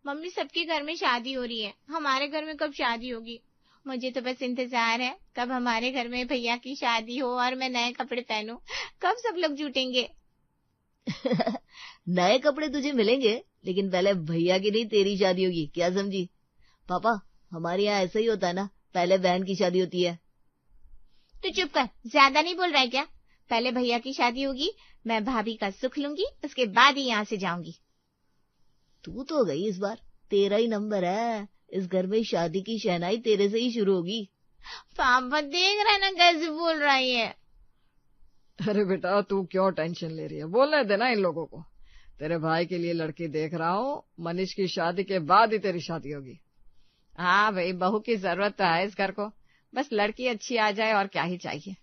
Mummy सबके घर में शादी हो रही है, हमारे घर में कब शादी होगी? मुझे तो बस इंतजार है कब हमारे घर में भैया की शादी हो और मैं नए कपड़े पहनूं। कब सब लोग जुटेंगे? नए कपड़े तुझे मिलेंगे, लेकिन पहले भैया की नहीं तेरी शादी होगी, क्या समझी? पापा, हमारे यहाँ ऐसा ही होता है ना, पहले बहन की शादी होती है। तो चुप कर, ज्यादा नहीं बोल रहा है क्या? पहले भैया की शादी होगी, मैं भाभी का सुख लूंगी, उसके बाद ही यहाँ से जाऊंगी। तू तो गई इस बार, तेरा ही नंबर है, इस घर में शादी की शहनाई तेरे से ही शुरू होगी। पापा देख रहा है ना कैसे बोल रहा है ये। अरे बेटा, तू क्यों टेंशन ले रही है, बोलने देना इन लोगों को। तेरे भाई के लिए लड़की देख रहा हूँ, मनीष की शादी के बाद ही तेरी शादी होगी। हाँ भाई, बहू की जरूरत तो है इस घर को, बस लड़की अच्छी आ जाए और क्या ही चाहिए।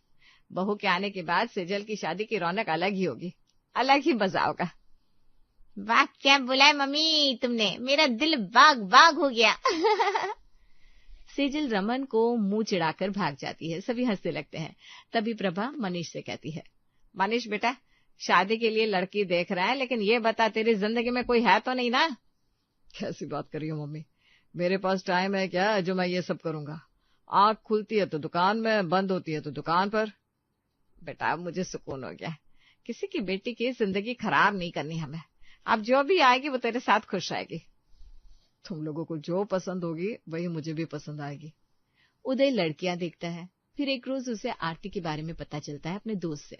बहू के आने के बाद सेजल की शादी की रौनक अलग ही होगी, अलग ही मजा होगा। वाह, क्या बोला है मम्मी तुमने, मेरा दिल बाग बाग हो गया। सेजल रमन को मुंह चिढ़ाकर भाग जाती है, सभी हंसने लगते हैं। तभी प्रभा मनीष से कहती है, मनीष बेटा, शादी के लिए लड़की देख रहा है, लेकिन ये बता तेरी जिंदगी में कोई है तो नहीं ना? कैसी बात कर रही हो मम्मी, मेरे पास टाइम है क्या जो मैं ये सब करूंगा? आंख खुलती है तो दुकान में, बंद होती है तो दुकान पर। बेटा मुझे सुकून हो गया, किसी की बेटी की जिंदगी खराब नहीं करनी हमें। अब जो भी आएगी वो तेरे साथ खुश रहेगी। तुम लोगों को जो पसंद होगी वही मुझे भी पसंद आएगी। उदय लड़कियां देखता है, फिर एक रोज उसे आरती के बारे में पता चलता है अपने दोस्त से।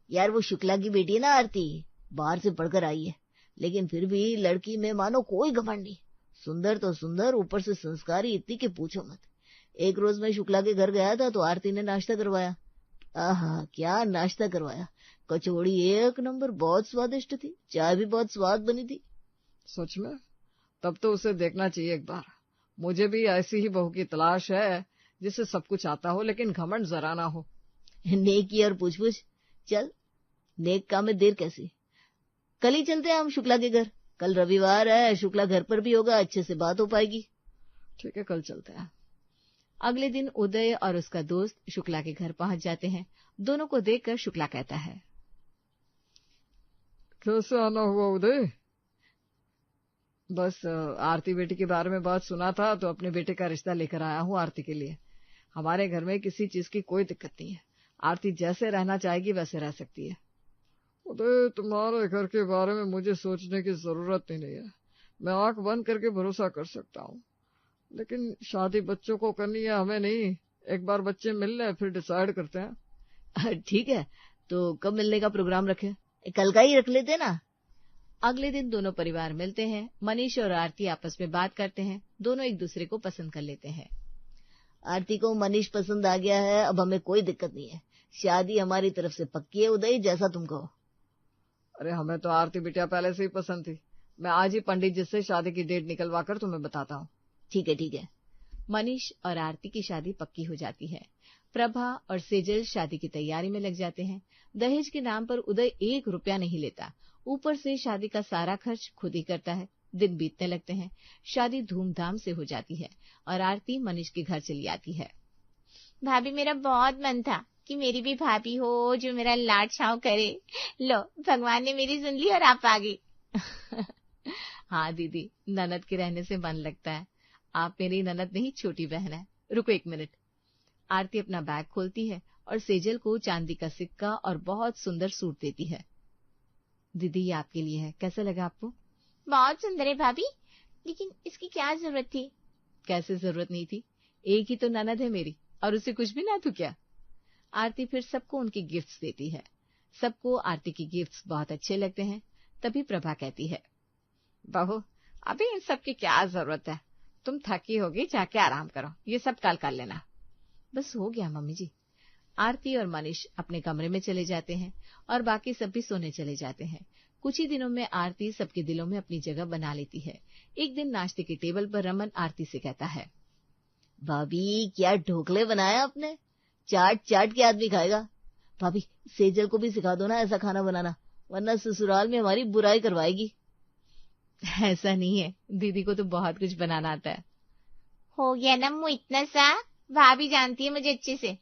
यार वो शुक्ला की बेटी है ना आरती, बाहर से पढ़कर आई है, लेकिन फिर भी लड़की में मानो कोई घमंड नहीं। सुंदर तो सुंदर, ऊपर से संस्कारी इतनी कि पूछो मत। एक रोज मैं शुक्ला के घर गया था तो आरती ने नाश्ता करवाया। आहा, क्या नाश्ता करवाया! कचौड़ी एक नंबर, बहुत स्वादिष्ट थी, चाय भी बहुत स्वाद बनी थी। सच में? तब तो उसे देखना चाहिए एक बार। मुझे भी ऐसी ही बहू की तलाश है जिसे सब कुछ आता हो लेकिन घमंड जरा ना हो। नेकी और पूछ चल, नेक काम में देर कैसी? कल ही चलते हैं हम शुक्ला के घर, कल रविवार है, शुक्ला घर पर भी होगा, अच्छे से बात हो पाएगी। ठीक है, कल चलते हैं। अगले दिन उदय और उसका दोस्त शुक्ला के घर पहुंच जाते हैं। दोनों को देखकर शुक्ला कहता है, कैसे आना हुआ उदय? बस आरती बेटी के बारे में बात सुना था तो अपने बेटे का रिश्ता लेकर आया हूँ आरती के लिए। हमारे घर में किसी चीज की कोई दिक्कत नहीं है, आरती जैसे रहना चाहेगी वैसे रह सकती है। उदय, तुम्हारे घर के बारे में मुझे सोचने की जरूरत ही नहीं है, मैं आंख बंद करके भरोसा कर सकता हूँ। लेकिन शादी बच्चों को करनी है, हमें नहीं। एक बार बच्चे मिल लें फिर डिसाइड करते हैं। ठीक है, तो कब मिलने का प्रोग्राम रखें? कल का ही रख लेते ना। अगले दिन दोनों परिवार मिलते हैं। मनीष और आरती आपस में बात करते हैं, दोनों एक दूसरे को पसंद कर लेते हैं। आरती को मनीष पसंद आ गया है, अब हमें कोई दिक्कत नहीं है, शादी हमारी तरफ से पक्की है उदय, जैसा तुम कहो। अरे हमें तो आरती बिटिया पहले से ही पसंद थी, मैं आज ही पंडित जी से शादी की डेट निकलवा कर तुम्हें बताता हूँ। ठीक है, ठीक है। मनीष और आरती की शादी पक्की हो जाती है। प्रभा और सेजल शादी की तैयारी में लग जाते हैं। दहेज के नाम पर उदय 1 रुपया नहीं लेता, ऊपर से शादी का सारा खर्च खुद ही करता है। दिन बीतने लगते हैं, शादी धूमधाम से हो जाती है और आरती मनीष के घर चली आती है। भाभी, मेरा बहुत मन था कि मेरी भी भाभी हो जो मेरा लाड छाव करे। लो, भगवान ने मेरी सुन ली और आप आ गई। हाँ दीदी, ननद के रहने से मन लगता है। आप मेरी ननद नहीं, छोटी बहन है। रुको 1 मिनट। आरती अपना बैग खोलती है और सेजल को चांदी का सिक्का और बहुत सुंदर सूट देती है। दीदी, ये आपके लिए है, कैसा लगा आपको? बहुत सुंदर है भाभी, लेकिन इसकी क्या जरूरत थी? कैसे जरूरत नहीं थी, एक ही तो ननद है मेरी, और उसे कुछ भी ना तू क्या? आरती फिर सबको उनकी गिफ्ट्स देती है। सबको आरती की गिफ्ट्स बहुत अच्छे लगते हैं। तभी प्रभा कहती है, बहू, अभी इन सब की क्या जरूरत है, तुम थकी होगी, जाके आराम करो, ये सब कल कर लेना। बस हो गया मम्मी जी। आरती और मनीष अपने कमरे में चले जाते हैं और बाकी सब भी सोने चले जाते हैं। कुछ ही दिनों में आरती सबके दिलों में अपनी जगह बना लेती है। एक दिन नाश्ते की टेबल पर रमन आरती से कहता है, भाभी क्या ढोकले बनाया आपने, चाट चाट के आदमी खाएगा। भाभी, सेजल को भी सिखा दो ना ऐसा खाना बनाना, वरना ससुराल में हमारी बुराई करवाएगी। ऐसा नहीं है, दीदी को तो बहुत कुछ बनाना आता है। हो गया ना मुँह इतना सा, भाभी जानती है मुझे अच्छे से।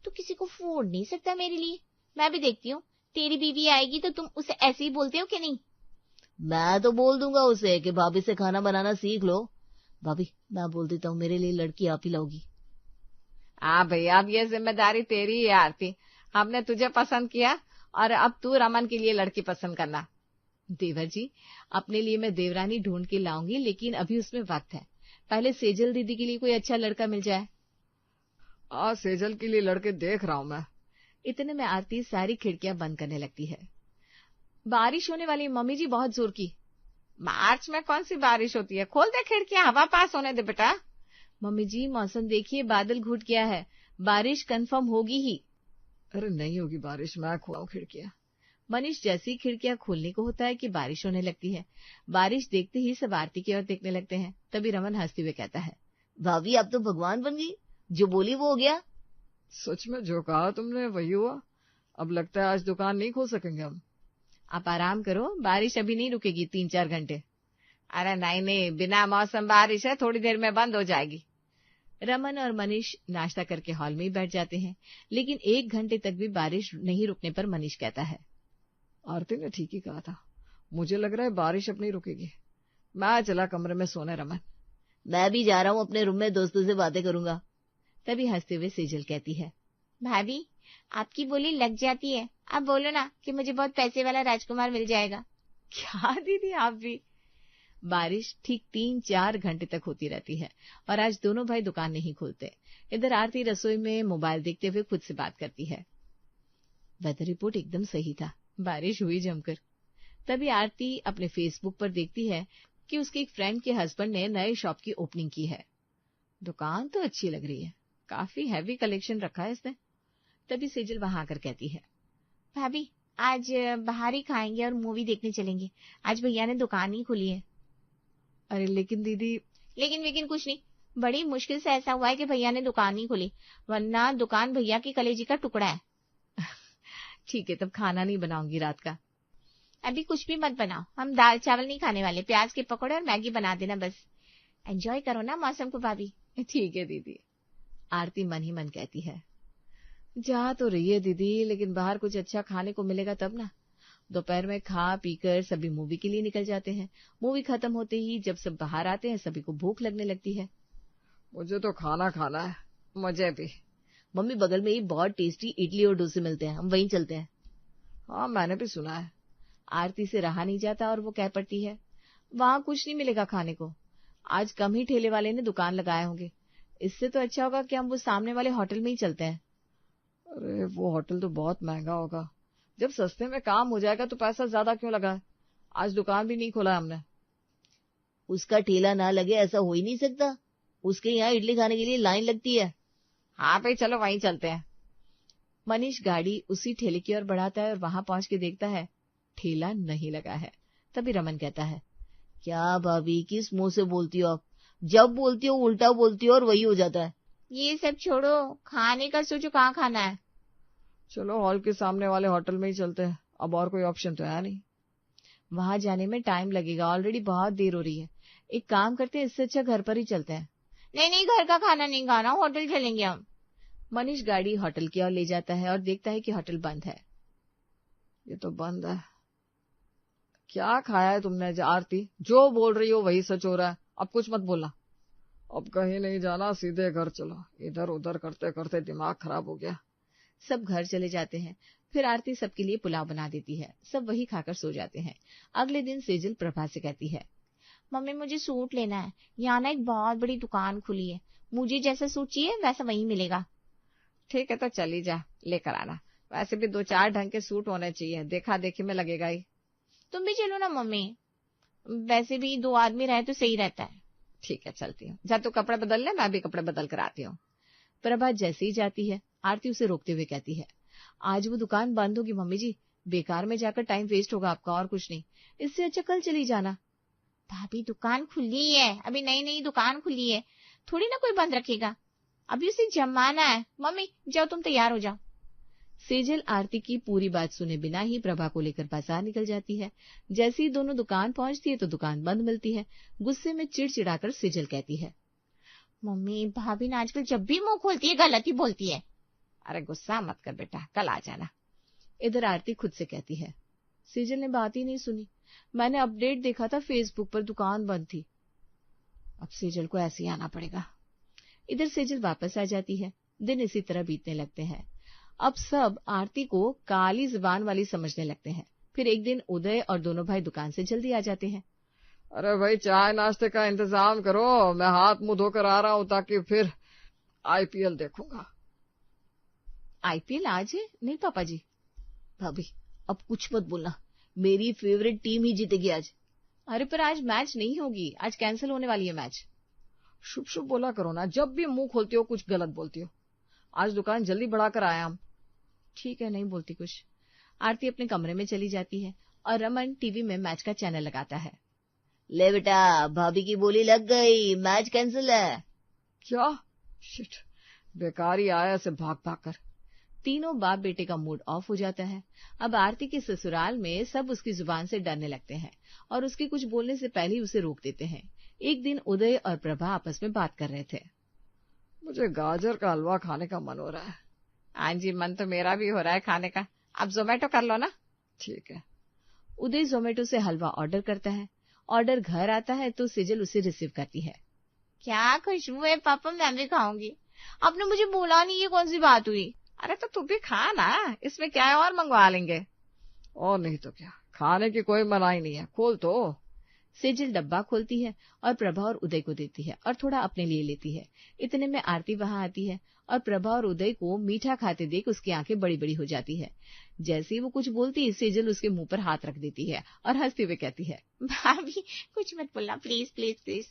तू किसी को फोड़ नहीं सकता मेरे लिए। मैं भी देखती हूँ, तेरी बीवी आएगी तो तुम उसे ऐसे ही बोलते हो कि नहीं? मैं तो बोल दूंगा उसे कि भाभी से खाना बनाना सीख लो। भाभी मैं बोल देता हूँ मेरे लिए लड़की आप ही लाओगी। हाँ भैया, अब ये जिम्मेदारी तेरी है आरती। हमने तुझे पसंद किया और अब तू रमन के लिए लड़की पसंद करना। देवर जी, अपने लिए मैं देवरानी ढूंढ के लाऊंगी, लेकिन अभी उसमें वक्त है। पहले सेजल दीदी के लिए कोई अच्छा लड़का मिल जाए। सेजल के लिए लड़के देख रहा हूं मैं। इतने में आरती सारी खिड़कियां बंद करने लगती है। बारिश होने वाली मम्मी जी, बहुत जोर की। मार्च में कौन सी बारिश होती है? खोल दे खिड़कियां, हवा पास होने दे बेटा। मम्मी जी, मौसम देखिए, बादल घुट गया है, बारिश कंफर्म होगी ही। अरे नहीं होगी बारिश, मैं खोलाऊं खिड़कियां। मनीष जैसी खिड़कियां खोलने को होता है कि बारिश होने लगती है। बारिश देखते ही सब आरती की ओर देखने लगते हैं। तभी रमन हंसते हुए कहता है, भाभी आप तो भगवान बन गई, जो बोली वो हो गया। सच में जो कहा तुमने वही हुआ। अब लगता है आज दुकान नहीं खोल सकेंगे हम। आप आराम करो, बारिश अभी नहीं रुकेगी 3-4 घंटे। अरे नहीं, बिना मौसम बारिश है, थोड़ी देर में बंद हो जाएगी। रमन और मनीष नाश्ता करके हॉल में ही बैठ जाते हैं, लेकिन 1 घंटे तक भी बारिश नहीं रुकने पर मनीष कहता है, आरती ने ठीक ही कहा था, मुझे लग रहा है बारिश अब नहीं रुकेगी। मैं चला कमरे में सोने रमन। मैं भी जा रहा हूँ अपने रूम में, दोस्तों से बातें करूंगा। तभी हंसते हुए सेजल कहती है, भाभी आपकी बोली लग जाती है, आप बोलो ना कि मुझे बहुत पैसे वाला राजकुमार मिल जाएगा। क्या दीदी आप भी। बारिश ठीक 3-4 घंटे तक होती रहती है और आज दोनों भाई दुकान नहीं खोलते। इधर आरती रसोई में मोबाइल देखते हुए खुद से बात करती है। वेदर रिपोर्ट एकदम सही था, बारिश हुई जमकर। तभी आरती अपने फेसबुक पर देखती है कि उसके एक फ्रेंड के हस्बैंड ने नए शॉप की ओपनिंग की है। दुकान तो अच्छी लग रही है, काफी हैवी कलेक्शन रखा है इसने। तभी सेजल वहां आकर कहती है, भाभी आज बाहर ही खाएंगे और मूवी देखने चलेंगे, आज भैया ने दुकान ही खुली है। अरे लेकिन दीदी। लेकिन कुछ नहीं, बड़ी मुश्किल से ऐसा हुआ है कि भैया ने दुकान ही खोली, वरना दुकान भैया की कलेजी का टुकड़ा है। ठीक है, तब खाना नहीं बनाऊंगी रात का। अभी कुछ भी मत बनाओ, हम दाल चावल नहीं खाने वाले, प्याज के पकौड़े और मैगी बना देना बस। एंजॉय करो ना मौसम को भाभी। ठीक है दीदी, आरती मन ही मन कहती है। जा तो रही है दीदी, लेकिन बाहर कुछ अच्छा खाने को मिलेगा तब ना। दोपहर में खा पीकर सभी मूवी के लिए निकल जाते हैं। मूवी खत्म होते ही जब सब बाहर आते हैं, सभी को भूख लगने लगती है। मुझे तो खाना खाना है। मुझे भी। मम्मी बगल में ही बहुत टेस्टी इडली और डोसे मिलते हैं, हम वहीं चलते हैं। हाँ मैंने भी सुना है। आरती से रहा नहीं जाता और वो कह पड़ती है, वहां कुछ नहीं मिलेगा खाने को, आज कम ही ठेले वाले ने दुकान लगाए होंगे। इससे तो अच्छा होगा कि हम वो सामने वाले होटल में ही चलते हैं। अरे वो होटल तो बहुत महंगा होगा, जब सस्ते में काम हो जाएगा तो पैसा ज्यादा क्यों लगा है? आज दुकान भी नहीं खोला हमने। उसका ठेला ना लगे ऐसा हो ही नहीं सकता, उसके यहाँ इडली खाने के लिए लाइन लगती है। हाँ भाई चलो वहीं चलते हैं। मनीष गाड़ी उसी ठेले की ओर बढ़ाता है और वहां पहुंच के देखता है ठेला नहीं लगा है। तभी रमन कहता है, क्या भाभी किस मुंह से बोलती हो आप, जब बोलती हो उल्टा बोलती हो और वही हो जाता है। ये सब छोड़ो, खाने का सोचो, कहाँ खाना है। चलो हॉल के सामने वाले होटल में ही चलते हैं, अब और कोई ऑप्शन तो है नहीं। वहां जाने में टाइम लगेगा, ऑलरेडी बहुत देर हो रही है। एक काम करते हैं, इससे अच्छा घर पर ही चलते हैं। नहीं, घर का खाना नहीं खाना, होटल चलेंगे हम। मनीष गाड़ी होटल की ओर ले जाता है और देखता है कि होटल बंद है। ये तो बंद है। क्या खाया है तुमने आरती? जो बोल रही हो वही सच हो रहा है, अब कुछ मत बोलना। अब कहीं नहीं जाना, सीधे घर चलो। इधर उधर करते करते दिमाग खराब हो गया। सब घर चले जाते हैं। फिर आरती सबके लिए पुलाव बना देती है, सब वही खाकर सो जाते हैं। अगले दिन सेजल प्रभा से कहती है, मम्मी मुझे सूट लेना है, यहाँ ना एक बहुत बड़ी दुकान खुली है, मुझे जैसा सूट चाहिए वैसा वहीं मिलेगा। ठीक है तो चली जा, लेकर आना। वैसे भी 2-4 ढंग के सूट होने चाहिए, देखा देखी में लगेगा ही। तुम भी चलो ना मम्मी, वैसे भी 2 आदमी रहे तो सही रहता है। ठीक है चलती हूँ, जा तू कपड़े बदल ले, मैं भी कपड़े बदल कर आती हूँ। प्रभा जैसे ही जाती है, आरती उसे रोकते हुए कहती है, आज वो दुकान बंद होगी मम्मी जी, बेकार में जाकर टाइम वेस्ट होगा आपका, और कुछ नहीं। इससे अच्छा कल चली जाना। भाभी दुकान खुली है, अभी नई दुकान खुली है, थोड़ी ना कोई बंद रखेगा, अभी उसे जमाना है। मम्मी जाओ तुम तैयार हो जाओ। सेजल आरती की पूरी बात सुने बिना ही प्रभा को लेकर बाजार निकल जाती है। जैसे ही दोनों दुकान पहुंचती है तो दुकान बंद मिलती है। गुस्से में चिड़चिड़ाकर सेजल कहती है, मम्मी भाभी ने आजकल जब भी मुंह खोलती है गलत ही बोलती है। अरे गुस्सा मत कर बेटा, कल आ जाना। इधर आरती खुद से कहती है, सेजल ने बात ही नहीं सुनी, मैंने अपडेट देखा था फेसबुक पर, दुकान बंद थी। अब सेजल को ऐसे ही आना पड़ेगा। इधर सेजल वापस आ जाती है। दिन इसी तरह बीतने लगते हैं। अब सब आरती को काली जुबान वाली समझने लगते हैं। फिर एक दिन उदय और दोनों भाई दुकान से जल्दी आ जाते हैं। अरे भाई, चाय नाश्ते का इंतजाम करो, मैं हाथ मुंह धोकर आ रहा हूं, ताकि फिर आईपीएल देखूंगा। आईपीएल आज है? नहीं पापा जी। भाभी अब कुछ मत बोलना, मेरी फेवरेट टीम ही जीतेगी आज। अरे पर आज मैच नहीं होगी, आज कैंसिल होने वाली है मैच। शुभ शुभ बोला करो ना, जब भी मुंह खोलती हो कुछ गलत बोलती हो। आज दुकान जल्दी बढ़ाकर आया हम। ठीक है, नहीं बोलती कुछ। आरती अपने कमरे में चली जाती है और रमन टीवी में मैच का चैनल लगाता है। ले बेटा, भाभी की बोली लग गई, मैच कैंसिल है। क्या? शिट, बेकार ही आया से भाग भाग कर। तीनों बाप बेटे का मूड ऑफ हो जाता है। अब आरती के ससुराल में सब उसकी जुबान से डरने लगते हैं और उसके कुछ बोलने से पहले ही उसे रोक देते हैं। एक दिन उदय और प्रभा आपस में बात कर रहे थे। मुझे गाजर का हलवा खाने का मन हो रहा है। हाँ जी, मन तो मेरा भी हो रहा है खाने का। आप जोमेटो कर लो ना। ठीक है। उदय जोमेटो से हलवा ऑर्डर करता है। ऑर्डर घर आता है तो सेजल उसे रिसीव करती है। क्या खुशबू है पापा, मैं भी खाऊंगी। आपने मुझे बोला नहीं, ये कौन सी बात हुई? अरे तो तू भी खा ना, इसमें क्या है, और मंगवा लेंगे। और नहीं तो क्या, खाने की कोई मनाही नहीं है, खोल तो। सेजल डब्बा खोलती है और प्रभा और उदय को देती है और थोड़ा अपने लिए लेती है। इतने में आरती वहां आती है और प्रभा और उदय को मीठा खाते देख उसकी आंखें बड़ी बड़ी हो जाती है। जैसे ही वो कुछ बोलती है, सेजल उसके मुंह पर हाथ रख देती है और हंसते हुए कहती है, भाभी कुछ मत बोलना, प्लीज प्लीज प्लीज।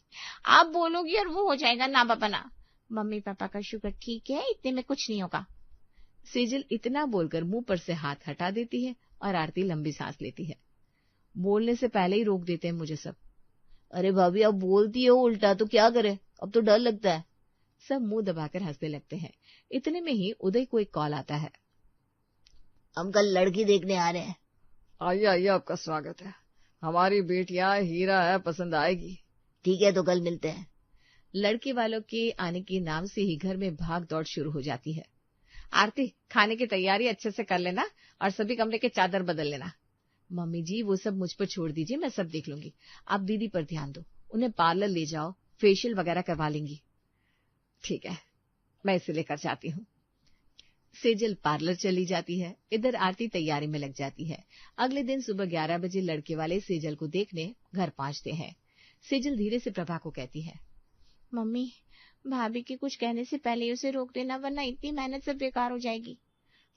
आप बोलोगी और वो हो जाएगा। ना पापा ना, मम्मी पापा का शुगर ठीक है, इतने में कुछ नहीं होगा। सेजल इतना बोलकर मुंह पर से हाथ हटा देती है और आरती लंबी सांस लेती है। बोलने से पहले ही रोक देते हैं मुझे सब। अरे भाभी, अब बोलती हो उल्टा तो क्या करे, अब तो डर लगता है। सब मुंह दबाकर हंसने लगते हैं। इतने में ही उदय को एक कॉल आता है। हम कल लड़की देखने आ रहे हैं। आइए आइए, आपका स्वागत है। हमारी बेटियां हीरा है, पसंद आएगी। ठीक है, तो कल मिलते हैं। लड़के वालों के आने के नाम से ही घर में भाग दौड़ शुरू हो जाती है। आरती, खाने की तैयारी अच्छे से कर लेना और सभी कमरे के चादर बदल लेना। मम्मी जी, वो सब मुझ पर छोड़ दीजिए, मैं सब देख लूंगी। आप दीदी पर ध्यान दो, उन्हें पार्लर ले जाओ, फेशियल वगैरह करवा लेंगी। ठीक है, मैं इसे लेकर जाती हूँ। सेजल पार्लर चली जाती है। इधर आरती तैयारी में लग जाती है। अगले दिन सुबह 11 बजे लड़के वाले सेजल को देखने घर पहुंचते हैं। सेजल धीरे से प्रभा को कहती है, मम्मी, भाभी के कुछ कहने से पहले ही उसे रोक देना, वरना इतनी मेहनत सब बेकार हो जाएगी।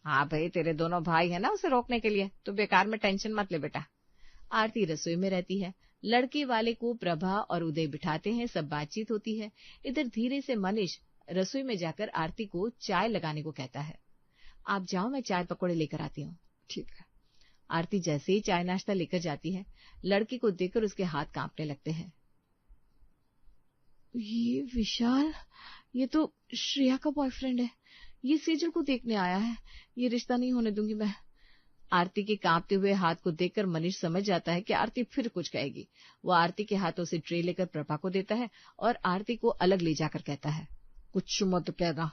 हाँ भाई, तेरे दोनों भाई है ना उसे रोकने के लिए, तो बेकार में टेंशन मत ले बेटा। आरती रसोई में रहती है। लड़के वाले को प्रभा और उदय बिठाते हैं, सब बातचीत होती है। इधर धीरे से मनीष रसोई में जाकर आरती को चाय लगाने को कहता है। आप जाओ, मैं चाय पकौड़े लेकर आती हूँ। ठीक है। आरती जैसे ही चाय नाश्ता लेकर जाती है, लड़के को देखकर उसके हाथ कांपने लगते हैं। ये विशाल, ये तो श्रेया का बॉयफ्रेंड है। ये सेजल को देखने आया है। ये रिश्ता नहीं होने दूंगी मैं। आरती के कांपते हुए हाथ को देखकर मनीष समझ जाता है कि आरती फिर कुछ कहेगी। वो आरती के हाथों से ट्रे लेकर प्रभा को देता है और आरती को अलग ले जाकर कहता है, कुछ मत कहना,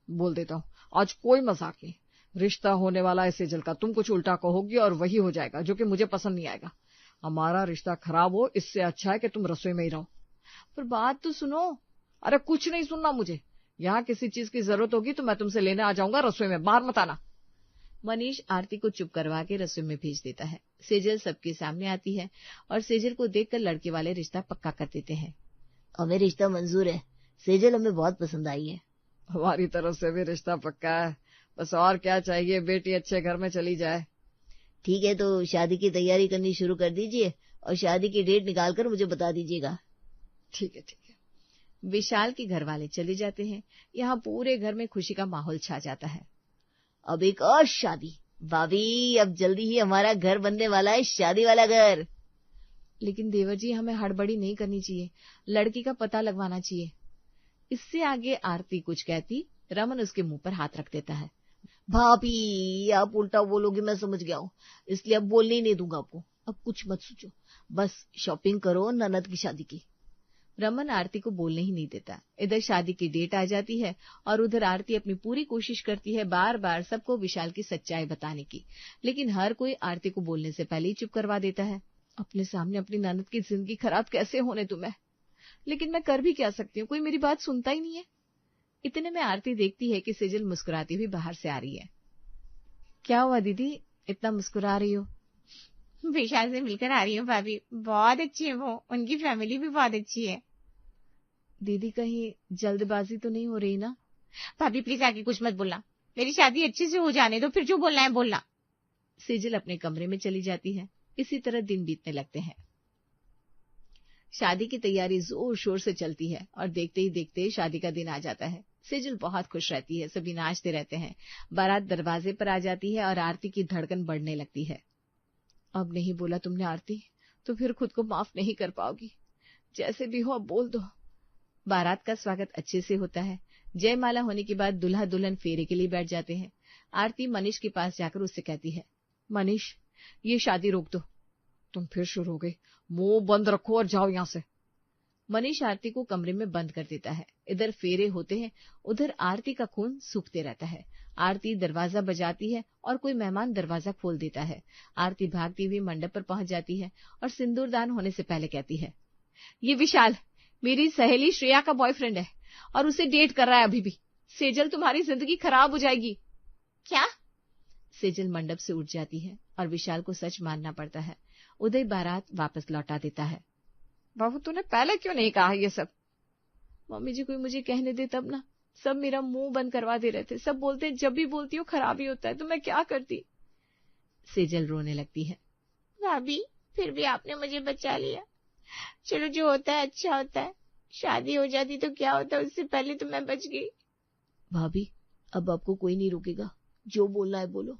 बोल देता हूँ, आज कोई मजाक नहीं। रिश्ता होने वाला है सेजल का, तुम कुछ उल्टा कहोगी और वही हो जाएगा, जो कि मुझे पसंद नहीं आएगा। हमारा रिश्ता खराब हो, इससे अच्छा है कि तुम रसोई में ही रहो। पर बात तो सुनो। अरे कुछ नहीं सुनना मुझे। यहाँ किसी चीज की जरूरत होगी तो मैं तुमसे लेने आ जाऊंगा रसोई में, बाहर मत आना। मनीष आरती को चुप करवा के रसोई में भेज देता है। सेजल सबके सामने आती है और सेजल को देखकर लड़के वाले रिश्ता पक्का कर देते हैं। हमें रिश्ता मंजूर है, सेजल हमें बहुत पसंद आई है। हमारी तरफ से भी रिश्ता पक्का है, बस और क्या चाहिए, बेटी अच्छे घर में चली जाए। ठीक है, तो शादी की तैयारी करनी शुरू कर दीजिए और शादी की डेट निकालकर मुझे बता दीजिएगा। ठीक है ठीक है। विशाल के घर वाले चले जाते हैं। यहाँ पूरे घर में खुशी का माहौल छा जाता है। अब एक और शादी। भाभी, अब जल्दी ही हमारा घर बनने वाला है, शादी वाला घर। लेकिन देवर जी, हमें हड़बड़ी नहीं करनी चाहिए, लड़की का पता लगवाना चाहिए। इससे आगे आरती कुछ कहती, रमन उसके मुंह पर हाथ रख देता है। भाभी, आप उल्टा बोलोगे, मैं समझ गया हूँ, इसलिए अब बोलने ही नहीं दूंगा आपको। अब कुछ मत सोचो, बस शॉपिंग करो ननद की शादी की। रमन आरती को बोलने ही नहीं देता। इधर शादी की डेट आ जाती है और उधर आरती अपनी पूरी कोशिश करती है बार बार सबको विशाल की सच्चाई बताने की, लेकिन हर कोई आरती को बोलने से पहले ही चुप करवा देता है। अपने सामने अपनी ननद की जिंदगी खराब कैसे होने दूं मैं? लेकिन मैं कर भी क्या सकती हूँ, कोई मेरी बात सुनता ही नहीं है। इतने में आरती देखती है कि सेजल मुस्कुराती हुई बाहर से आ रही है। क्या हुआ दीदी, इतना मुस्कुरा रही हो? विशाल से मिलकर आ रही हूँ भाभी, बहुत अच्छी है वो, उनकी फैमिली भी बहुत अच्छी है। दीदी कहीं जल्दबाजी तो नहीं हो रही ना? भाभी प्लीज आगे कुछ मत बोलना, मेरी शादी अच्छे से हो जाने दो, फिर जो बोलना है बोलना। सेजल अपने कमरे में चली जाती है। इसी तरह दिन बीतने लगते हैं। शादी की तैयारी जोर शोर से चलती है और देखते ही देखते शादी का दिन आ जाता है। सेजल बहुत खुश रहती है, सभी नाचते रहते हैं। बारात दरवाजे पर आ जाती है और आरती की धड़कन बढ़ने लगती है। अब नहीं बोला तुमने आरती, तो फिर खुद को माफ नहीं कर पाओगी। जैसे भी हो अब बोल दो। बारात का स्वागत अच्छे से होता है। जयमाला होने के बाद दूल्हा दुल्हन फेरे के लिए बैठ जाते हैं। आरती मनीष के पास जाकर उससे कहती है, मनीष ये शादी रोक दो। तुम फिर शुरू हो गई, मुंह बंद रखो और जाओ यहाँ से। मनीष आरती को कमरे में बंद कर देता है। इधर फेरे होते हैं, उधर आरती का खून सूखते रहता है। आरती दरवाजा बजाती है और कोई मेहमान दरवाजा खोल देता है। आरती भागती हुई मंडप पर पहुंच जाती है और सिंदूरदान होने से पहले कहती है, ये विशाल मेरी सहेली श्रेया का बॉयफ्रेंड है और उसे डेट कर रहा है अभी भी। सेजल तुम्हारी जिंदगी खराब हो जाएगी। क्या? सेजल मंडप से उठ जाती है और विशाल को सच मानना पड़ता है। उदय बारात वापस लौटा देता है। बाबू तूने पहले क्यों नहीं कहा ये सब? मम्मी जी कोई मुझे कहने दे तब ना। सब मेरा मुंह बंद करवा दे रहे थे। सब बोलते हैं जब भी बोलती हूँ खराब ही होता है, तो मैं क्या करती। सेजल रोने लगती है। भाभी फिर भी आपने मुझे बचा लिया। चलो जो होता है अच्छा होता है। शादी हो जाती तो क्या होता, उससे पहले तो मैं बच गई। भाभी अब आपको कोई नहीं रोकेगा, जो बोलना है बोलो।